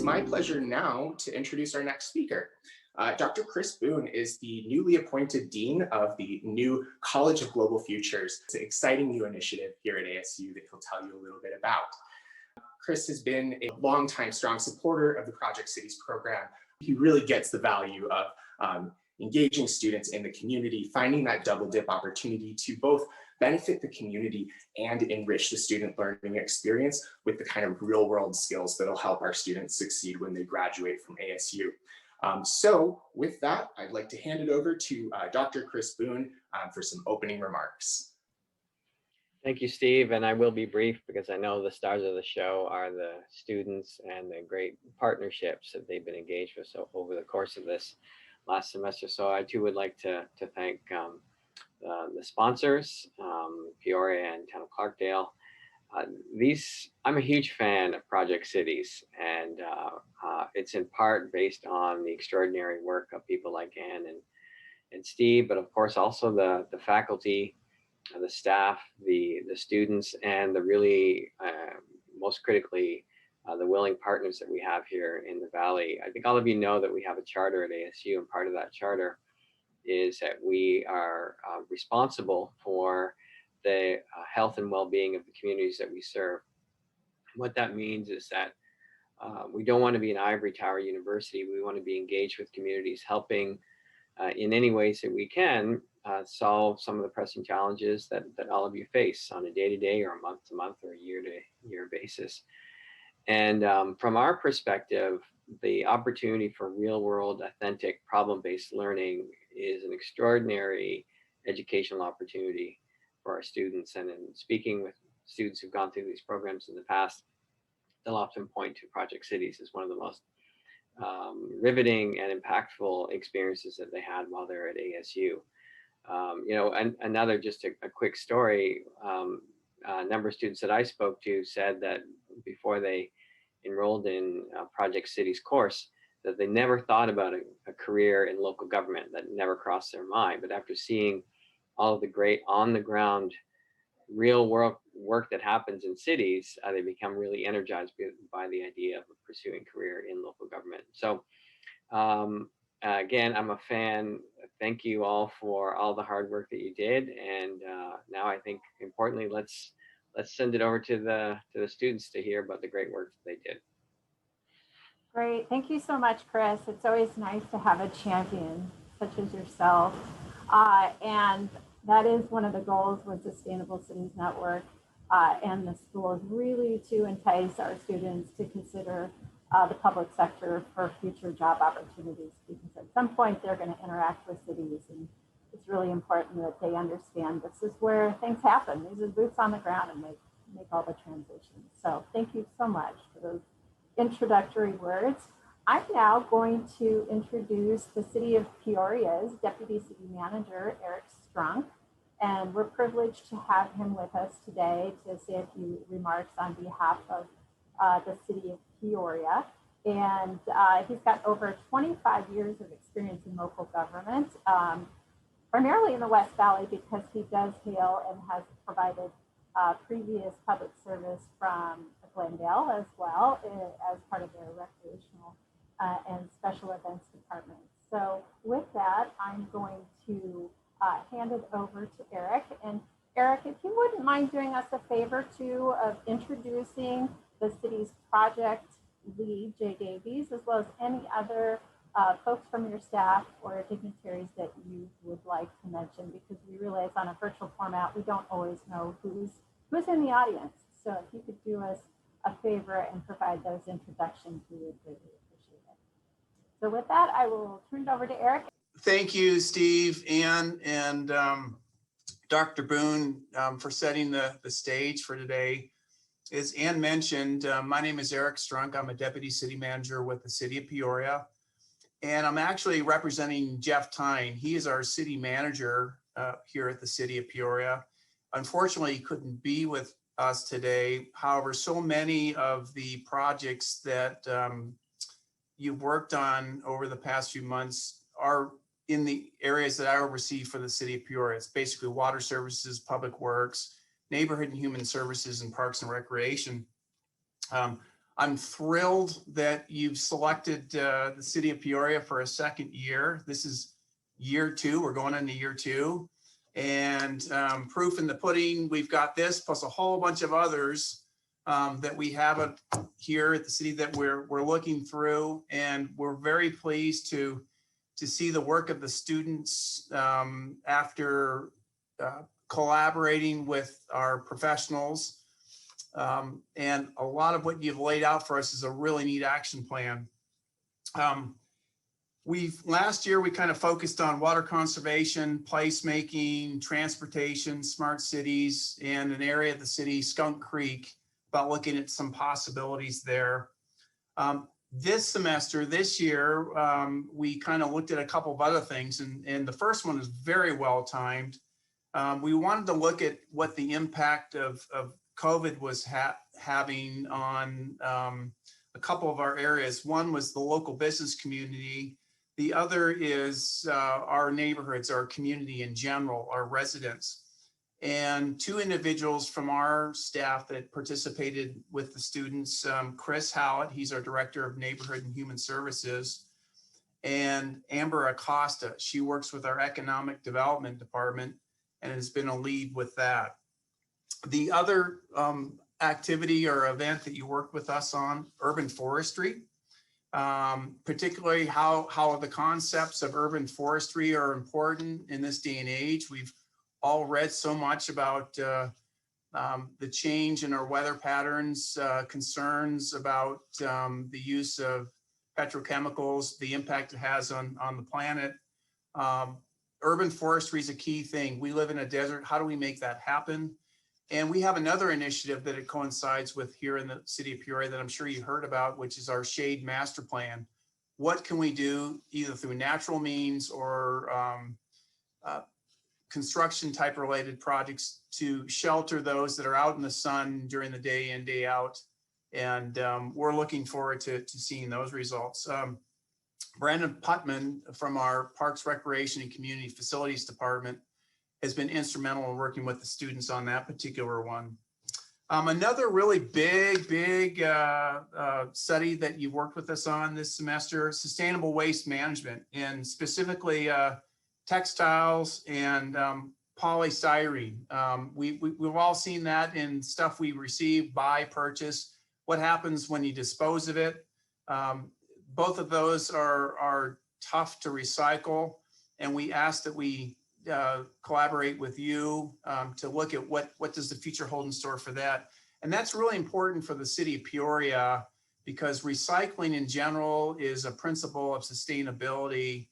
my pleasure now to introduce our next speaker. Dr. Chris Boone is the newly appointed Dean of the new College of Global Futures. It's an exciting new initiative here at ASU that he'll tell you a little bit about. Chris has been a longtime strong supporter of the Project Cities program. He really gets the value of engaging students in the community, finding that double dip opportunity to both benefit the community and enrich the student learning experience with the kind of real world skills that'll help our students succeed when they graduate from ASU. So with that, I'd like to hand it over to Dr. Chris Boone for some opening remarks. Thank you, Steve, and I will be brief because I know the stars of the show are the students and the great partnerships that they've been engaged with over the course of this last semester. So I too would like to thank the sponsors, Peoria and Town of Clarkdale. I'm a huge fan of Project Cities, and it's in part based on the extraordinary work of people like Ann and Steve, but of course also the faculty, the staff, the students, and the really, most critically, the willing partners that we have here in the Valley. I think all of you know that we have a charter at ASU, and part of that charter is that we are responsible for the health and well-being of the communities that we serve. What that means is that we don't want to be an ivory tower university. We want to be engaged with communities, helping in any ways that we can solve some of the pressing challenges that all of you face on a day-to-day or a month-to-month or a year-to-year basis. And from our perspective, the opportunity for real-world, authentic, problem-based learning is an extraordinary educational opportunity for our students. And in speaking with students who've gone through these programs in the past, they'll often point to Project Cities as one of the most riveting and impactful experiences that they had while they're at ASU. And another, just a quick story, a number of students that I spoke to said that before they enrolled in Project Cities course, that they never thought about a career in local government, that never crossed their mind. But after seeing all of the great on-the-ground real work that happens in cities, they become really energized by the idea of pursuing a career in local government. So again, I'm a fan. Thank you all for all the hard work that you did. And now I think importantly, let's send it over to the students to hear about the great work that they did. Great, thank you so much, Chris. It's always nice to have a champion such as yourself. And that is one of the goals with Sustainable Cities Network and the school, is really to entice our students to consider the public sector for future job opportunities, because at some point they're going to interact with cities, and it's really important that they understand this is where things happen. These are boots on the ground and make all the transitions. So thank you so much for those introductory words. I'm now going to introduce the City of Peoria's Deputy City Manager, Eric Strunk, and we're privileged to have him with us today to say a few remarks on behalf of the City of Peoria. And he's got over 25 years of experience in local government, primarily in the West Valley, because he does hail and has provided previous public service from Glendale as well as part of their recreational and special events department. So with that, I'm going to hand it over to Eric. And Eric, if you wouldn't mind doing us a favor too of introducing the city's project lead, Jay Davies, as well as any other folks from your staff or dignitaries that you would like to mention, because we realize on a virtual format, we don't always know who's in the audience. So if you could do us a favor and provide those introductions, we would greatly appreciate it. So with that, I will turn it over to Eric. Thank you, Steve, Ann, and Dr. Boone for setting the stage for today. As Ann mentioned, my name is Eric Strunk. I'm a Deputy City Manager with the City of Peoria, and I'm actually representing Jeff Tyne. He is our City Manager here at the City of Peoria. Unfortunately, he couldn't be with us today. However, so many of the projects that you've worked on over the past few months are in the areas that I oversee for the City of Peoria. It's basically water services, public works, neighborhood and human services, and parks and recreation. I'm thrilled that you've selected the city of Peoria for a second year. This is year 2. We're going into year 2. And proof in the pudding, we've got this plus a whole bunch of others that we have here at the city that we're looking through. And we're very pleased to see the work of the students after collaborating with our professionals. And a lot of what you've laid out for us is a really neat action plan. Last year, we kind of focused on water conservation, placemaking, transportation, smart cities, and an area of the city, Skunk Creek, about looking at some possibilities there. This year, we kind of looked at a couple of other things, and the first one is very well timed. We wanted to look at what the impact of COVID was having on a couple of our areas. One was the local business community. The other is our neighborhoods, our community in general, our residents. And 2 individuals from our staff that participated with the students, Chris Howlett, he's our Director of Neighborhood and Human Services, and Amber Acosta, she works with our Economic Development Department and has been a lead with that. The other activity or event that you worked with us on, urban forestry, particularly how the concepts of urban forestry are important in this day and age. We've all read so much about the change in our weather patterns, concerns about the use of petrochemicals, the impact it has on the planet. Urban forestry is a key thing. We live in a desert. How do we make that happen? And we have another initiative that it coincides with here in the city of Peoria that I'm sure you heard about, which is our Shade Master Plan. What can we do either through natural means or construction type related projects to shelter those that are out in the sun during the day in, day out? And we're looking forward to seeing those results. Brandon Putman from our Parks, Recreation, and Community Facilities Department has been instrumental in working with the students on that particular one. Another really big study that you worked with us on this semester, sustainable waste management, and specifically textiles and polystyrene. We've all seen that in stuff we receive, buy, purchase. What happens when you dispose of it? Both of those are tough to recycle, and we ask that we collaborate with you to look at what does the future hold in store for that. And that's really important for the city of Peoria because recycling in general is a principle of sustainability.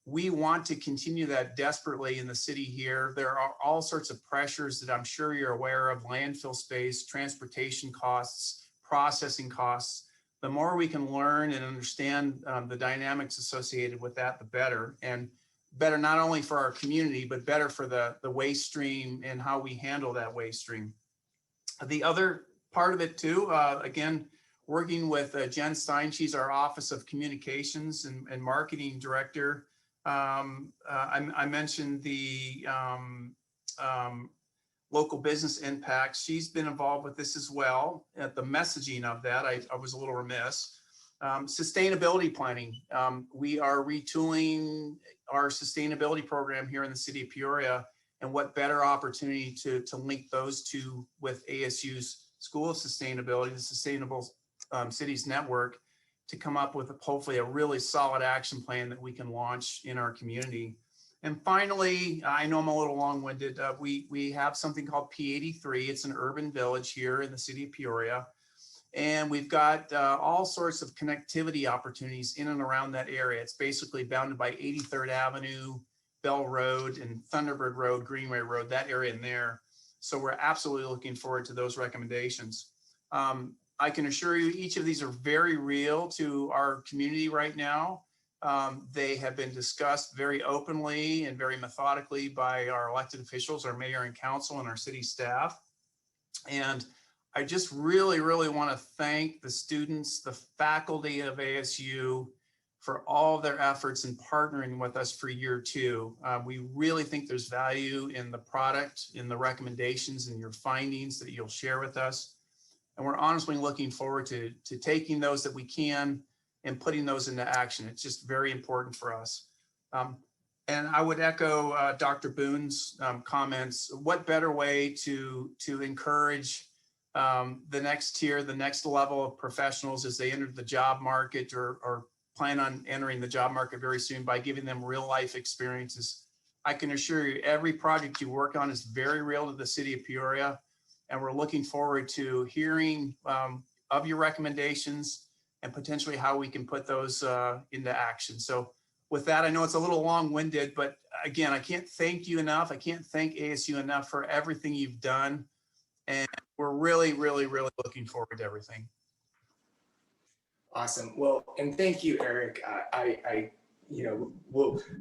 We want to continue that desperately in the city here. There are all sorts of pressures that I'm sure you're aware of: landfill space, transportation costs, processing costs. The more we can learn and understand the dynamics associated with that, the better. And better not only for our community, but better for the waste stream and how we handle that waste stream. The other part of it too, again, working with Jen Stein, she's our Office of Communications and Marketing Director. I mentioned the local business impact. She's been involved with this as well. At the messaging of that, I was a little remiss. Sustainability planning. We are retooling our sustainability program here in the city of Peoria, and what better opportunity to link those two with ASU's School of Sustainability, the Sustainable Cities Network, to come up with hopefully a really solid action plan that we can launch in our community. And finally, I know I'm a little long-winded, we have something called P83. It's an urban village here in the city of Peoria. And we've got all sorts of connectivity opportunities in and around that area. It's basically bounded by 83rd Avenue, Bell Road, and Thunderbird Road, Greenway Road, that area in there. So we're absolutely looking forward to those recommendations. I can assure you each of these are very real to our community right now. They have been discussed very openly and very methodically by our elected officials, our mayor and council, and our city staff. And I just really want to thank the students, the faculty of ASU for all their efforts in partnering with us for year 2. We really think there's value in the product, in the recommendations and your findings that you'll share with us. And we're honestly looking forward to taking those that we can and putting those into action. It's just very important for us. And I would echo Dr. Boone's comments. What better way to encourage the next tier, the next level of professionals as they enter the job market or plan on entering the job market very soon by giving them real life experiences. I can assure you every project you work on is very real to the city of Peoria. And we're looking forward to hearing of your recommendations and potentially how we can put those into action. So with that, I know it's a little long-winded, but again, I can't thank you enough. I can't thank ASU enough for everything you've done. And we're really, really, really looking forward to everything. Awesome. Well, and thank you, Eric. I'm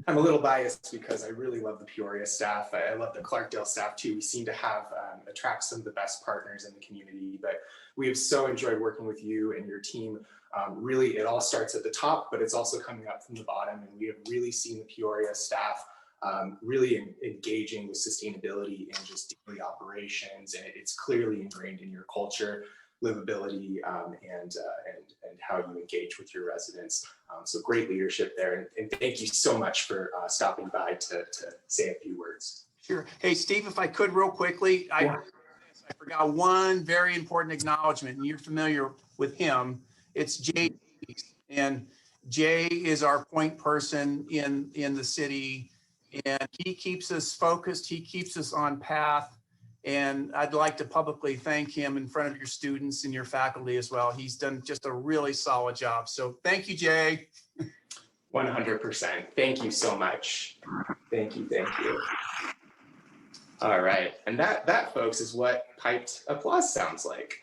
a little biased because I really love the Peoria staff. I love the Clarkdale staff too. We seem to have attract some of the best partners in the community, but we have so enjoyed working with you and your team. Really, it all starts at the top, but it's also coming up from the bottom. And we have really seen the Peoria staff really engaging with sustainability and just daily operations. And it's clearly ingrained in your culture, livability, and how you engage with your residents. So great leadership there. And thank you so much for stopping by to say a few words. Sure. Hey, Steve, if I could real quickly, I forgot one very important acknowledgement, and you're familiar with him. It's Jay. And Jay is our point person in the city, and he keeps us focused. He keeps us on path. And I'd like to publicly thank him in front of your students and your faculty as well. He's done just a really solid job. So thank you, Jay. 100%. Thank you so much. Thank you. Thank you. All right. And that, folks, is what piped applause sounds like.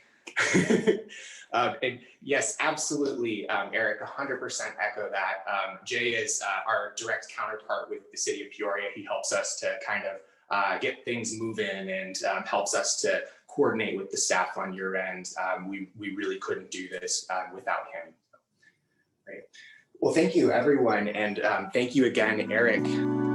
And yes, absolutely, Eric, 100% echo that. Jay is our direct counterpart with the city of Peoria. He helps us to kind of get things moving and helps us to coordinate with the staff on your end. We really couldn't do this without him. Right. Well, thank you, everyone. And thank you again, Eric.